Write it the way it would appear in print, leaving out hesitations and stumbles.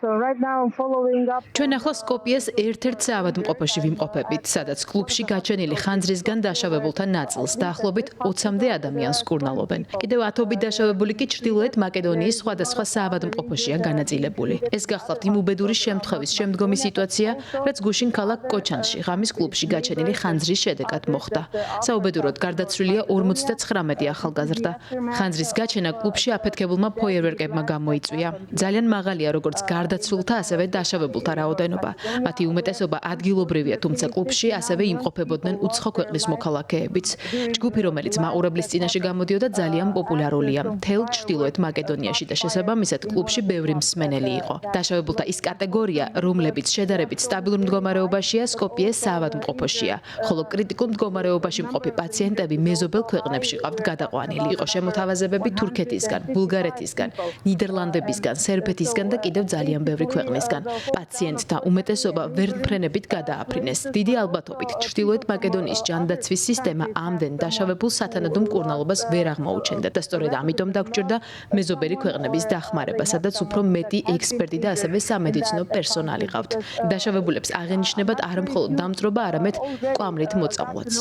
So right now I'm following up. ჩვენ ახლა სკოპიეს ერთ-ერთ საავადმყოფოში ვიმყოფებით, სადაც კლუბში გაჩენილი ხანძრისგან დაშავებულთა ნაწილს დაახლოებით 20-მდე ადამიანს კურნალობენ. კიდევ 10-ობით დაშავებული კი ჩრდილოეთ მაკედონიის სხვადასხვა საავადმყოფოშია განაწილებული. ეს გახლავთ იმ უბედური შემთხვევის შემდგომი სიტუაცია, რაც გუშინ ქალაქ კოჩანში ღამის კლუბში გაჩენილი ხანძრის შედეგად მოხდა. საუბედუროდ გარდაცვლილია 59 ახალგაზრდა. ხანძრის გაჩენა კლუბში აფეთქებულმა ფოიერვერკებმა გამოიწვია. ძალიან მაღალია როგორც გარდაცვლილთა, ასევე დაშავებულთა რაოდენობა. მათი უმეტესობა ადგილობრივია, თუმცა კლუბში ასევე იმყოფებოდნენ უცხო ქვეყნის მოქალაქეებიც. ჯგუფი, რომელიც მაყურებლის წინაშე გამოდიოდა, ძალიან პოპულარულია მთელ ჩრდილოეთ მაკედონიაში და შესაბამისად კლუბში ბევრი მსმენელი იყო. დაშავებულთა ის კატეგორია, რომლებიც შედარებით სტაბილურ მდგომარეობაშია, სკოპიეს საავადმყოფოშია, ხოლო კრიტიკულ მდგომარეობაში მყოფი პაციენტები მეზობელ ქვეყნებში ყავთ გადაყვანილი. იყო შემოთავაზებები თურქეთისგან, ბულგარეთისგან, ნიდერლანდებისგან, სერბეთისგან და კიდევ ძალიან ბევრი ქვეყნისგან. პაციენტთა უმეტესობა ვერტმფრენებით გადააფრინეს. დიდი ალბათობით ჩრდილოეთ მაკედონიის ჯანდაცვის სისტემა ამდენ დაშავებულ სათანადო მკურნალობას ვერ აღმოუჩენდა და სწორედ ამიტომ დაგვჭირდა მეზობელი ქვეყნების დახმარება, სადაც უფრო მეტი ექსპერტი და ასევე სამედიცინო პერსონალი ყავთ. დაშავებულებს აღენიშნებათ არა მხოლოდ დამწვრობა, არამედ კვამლით მოწამვლაც.